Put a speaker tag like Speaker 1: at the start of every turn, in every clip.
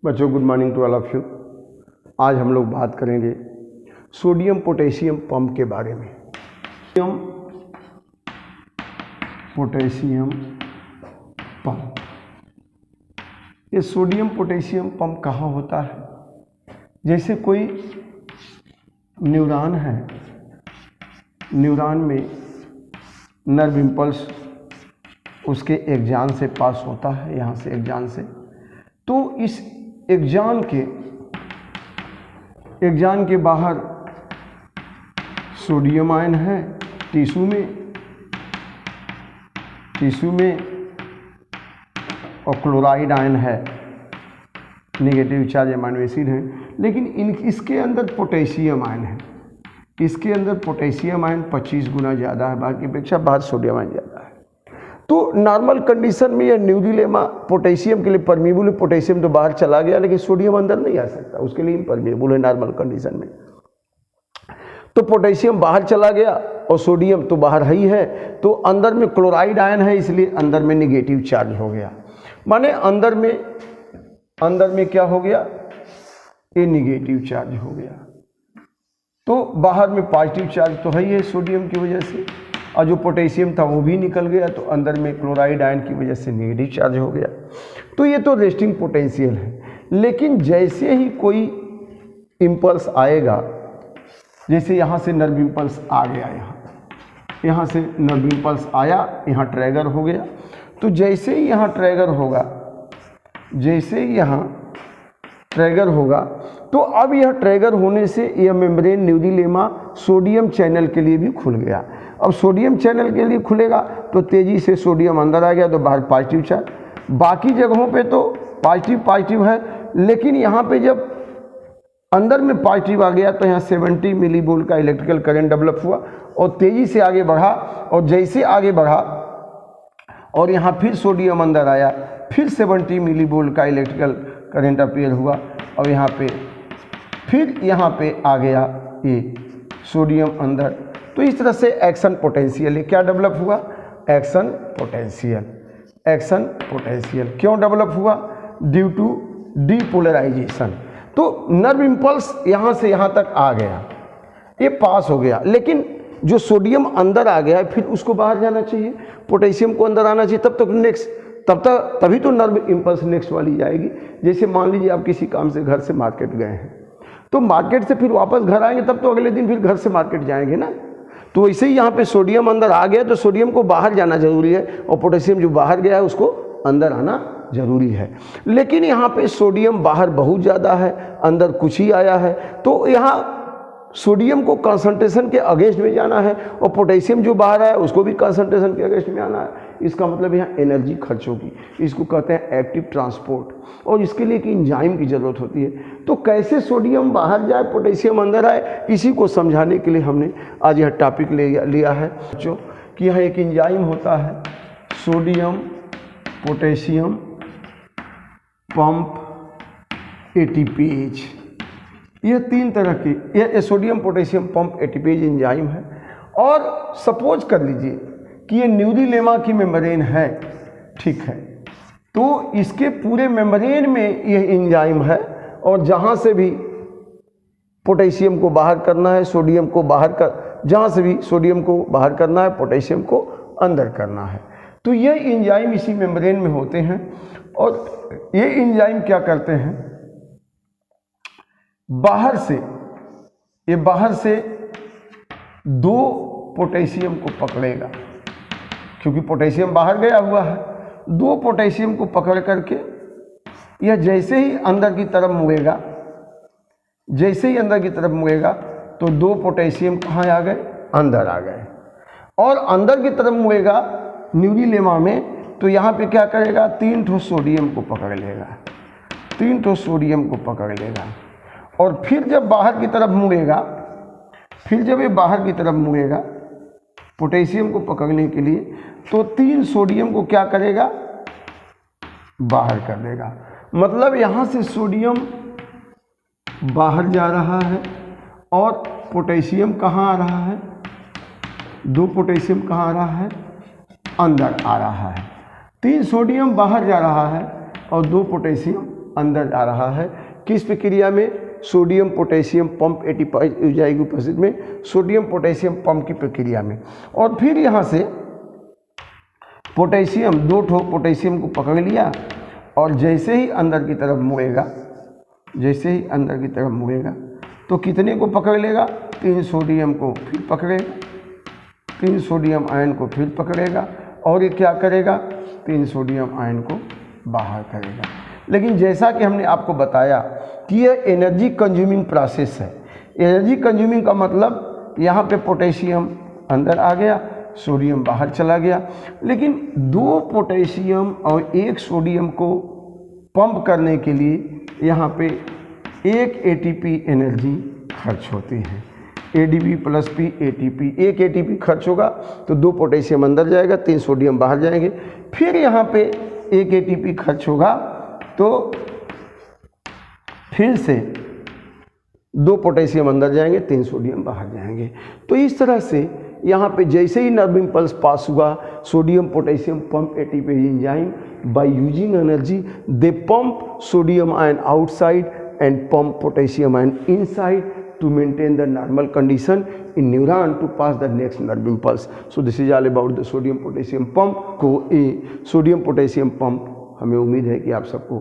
Speaker 1: बच्चों, good morning to all of you. आज हम लोग बात करेंगे सोडियम पोटेशियम पंप के बारे में। सोडियम पोटेशियम पंप, ये सोडियम पोटेशियम पंप कहाँ होता है? जैसे कोई न्यूरॉन है, न्यूरॉन में नर्व इम्पल्स उसके एक्जान से पास होता है, यहाँ से एक्जान से, तो इस एक्जान के बाहर सोडियम आयन है, टिश्यू में और क्लोराइड आयन है, नेगेटिव चार्ज अमीनो एसिड है। लेकिन इसके अंदर पोटेशियम आयन है, इसके अंदर पोटेशियम आयन 25 गुना ज़्यादा है, बाकी अपेक्षा बाहर सोडियम आयन ज़्यादा है। तो नॉर्मल कंडीशन में यह न्यूरीलेमा पोटेशियम के लिए परमिएबल है, पोटेशियम तो बाहर चला गया लेकिन सोडियम अंदर नहीं आ सकता, उसके लिए इम्परमिएबल है नॉर्मल कंडीशन में। तो पोटेशियम बाहर चला गया और सोडियम तो बाहर ही है, तो अंदर में क्लोराइड आयन है, इसलिए अंदर में निगेटिव चार्ज हो गया। माने अंदर में क्या हो गया? ये निगेटिव चार्ज हो गया। तो बाहर में पॉजिटिव चार्ज तो है ही है सोडियम की वजह से, और जो पोटेशियम था वो भी निकल गया, तो अंदर में क्लोराइड आयन की वजह से नेगेटिव चार्ज हो गया। तो ये तो रेस्टिंग पोटेंशियल है। लेकिन जैसे ही कोई इम्पल्स आएगा, जैसे यहाँ से नर्व इम्पल्स आ गया, यहाँ से नर्व इम्पल्स आया, यहाँ ट्रैगर हो गया, तो जैसे ही यहाँ ट्रैगर होगा, तो अब यह ट्रैगर होने से यह मेम्ब्रेन न्यूरीलेमा सोडियम चैनल के लिए भी खुल गया। अब सोडियम चैनल के लिए खुलेगा तो तेज़ी से सोडियम अंदर आ गया, तो बाहर पॉजिटिव चार्ज। बाकी जगहों पे तो पॉजिटिव है, लेकिन यहाँ पे जब अंदर में पॉजिटिव आ गया तो यहाँ 70 मिली वोल्ट का इलेक्ट्रिकल करंट डेवलप हुआ और तेज़ी से आगे बढ़ा, और जैसे आगे बढ़ा और यहाँ फिर सोडियम अंदर आया, फिर 70 मिली वोल्ट का इलेक्ट्रिकल करंट अपीयर हुआ, और यहाँ पे आ गया ये सोडियम अंदर। तो इस तरह से एक्शन पोटेंशियल, ये क्या डेवलप हुआ? एक्शन पोटेंशियल क्यों डेवलप हुआ? Due to depolarization. तो नर्व इम्पल्स यहाँ से यहाँ तक आ गया, ये पास हो गया, लेकिन जो सोडियम अंदर आ गया है फिर उसको बाहर जाना चाहिए, पोटेशियम को अंदर आना चाहिए, तभी तो नर्व इम्पल्स नेक्स्ट वाली जाएगी। जैसे मान लीजिए आप किसी काम से घर से मार्केट गए हैं, तो मार्केट से फिर वापस घर आएंगे, तब तो अगले दिन फिर घर से मार्केट जाएंगे ना। तो वैसे ही यहाँ पे सोडियम अंदर आ गया, तो सोडियम को बाहर जाना जरूरी है, और पोटेशियम जो बाहर गया है उसको अंदर आना जरूरी है। लेकिन यहाँ पे सोडियम बाहर बहुत ज़्यादा है, अंदर कुछ ही आया है, तो यहाँ सोडियम को कंसंट्रेशन के अगेंस्ट में जाना है, और पोटेशियम जो बाहर आया उसको भी कंसंट्रेशन के अगेंस्ट में आना है। इसका मतलब यहाँ एनर्जी खर्च होगी, इसको कहते हैं एक्टिव ट्रांसपोर्ट, और इसके लिए एक एंजाइम की ज़रूरत होती है। तो कैसे सोडियम बाहर जाए, पोटेशियम अंदर आए, इसी को समझाने के लिए हमने आज यह टॉपिक लिया है बच्चों, कि यहाँ एक एंजाइम होता है सोडियम पोटेशियम पंप एटीपेज। यह 3 तरह की, यह sodium potassium pump ATPase enzyme है। और सपोज कर लीजिए कि ये न्यूरीलेमा की मेम्ब्रेन है, ठीक है, तो इसके पूरे मेम्ब्रेन में यह एंजाइम है, और जहाँ से भी पोटेशियम को बाहर करना है, सोडियम को बाहर कर, जहाँ से भी सोडियम को बाहर करना है, पोटेशियम को अंदर करना है, तो यह एंजाइम इसी मेम्ब्रेन में होते हैं। और ये एंजाइम क्या करते हैं? बाहर से 2 पोटेशियम को पकड़ेगा, क्योंकि पोटेशियम बाहर गया हुआ है। 2 पोटेशियम को पकड़ करके यह जैसे ही अंदर की तरफ मुड़ेगा, तो 2 पोटेशियम कहाँ आ गए? अंदर आ गए। और अंदर की तरफ मुड़ेगा न्यूरीलेमा में, तो यहाँ पे क्या करेगा? 3 ठो सोडियम को पकड़ लेगा, और फिर जब बाहर की तरफ मुड़ेगा, पोटेशियम को पकड़ने के लिए, तो 3 सोडियम को क्या करेगा? बाहर कर देगा। मतलब यहाँ से सोडियम बाहर जा रहा है, और पोटेशियम कहाँ आ रहा है? 2 पोटेशियम कहाँ आ रहा है? अंदर आ रहा है। 3 सोडियम बाहर जा रहा है और 2 पोटेशियम अंदर आ रहा है। किस प्रक्रिया में? सोडियम पोटेशियम पंप एटीपाइज हो जाएगी उपस्थित में, सोडियम पोटेशियम पंप की प्रक्रिया में। और फिर यहाँ से पोटेशियम, 2 ठो पोटेशियम को पकड़ लिया और जैसे ही अंदर की तरफ मुड़ेगा, जैसे ही अंदर की तरफ मुड़ेगा तो कितने को पकड़ लेगा? 3 सोडियम को फिर पकड़ेगा, 3 सोडियम आयन को फिर पकड़ेगा और ये क्या करेगा? 3 सोडियम आयन को बाहर करेगा। लेकिन जैसा कि हमने आपको बताया कि यह एनर्जी कंज्यूमिंग प्रोसेस है। एनर्जी कंज्यूमिंग का मतलब यहाँ पे पोटेशियम अंदर आ गया, सोडियम बाहर चला गया, लेकिन 2 पोटेशियम और 1 सोडियम को पंप करने के लिए यहाँ पे 1 एटीपी एनर्जी खर्च होती है। ADP + P ATP, 1 ATP खर्च होगा तो 2 पोटेशियम अंदर जाएगा, 3 सोडियम बाहर जाएंगे। फिर यहाँ पे 1 ATP खर्च होगा तो फिर से 2 पोटेशियम अंदर जाएंगे, 3 सोडियम बाहर जाएंगे। तो इस तरह से यहाँ पे जैसे ही नर्व इम्पल्स पास हुआ, sodium potassium pump ATP enzyme by using energy they pump sodium ion outside and pump potassium ion inside to maintain the normal condition in neuron to pass the next nerve impulse. So this is all about the sodium potassium pump को sodium potassium pump. हमें उम्मीद है कि आप सबको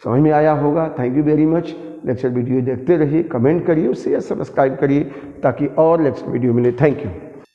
Speaker 1: समझ में आया होगा। Thank you very much. Lecture video देखते रहिए, कमेंट करिए, शेयर सब्सक्राइब करिए ताकि और लेक्चर वीडियो मिले। Thank you.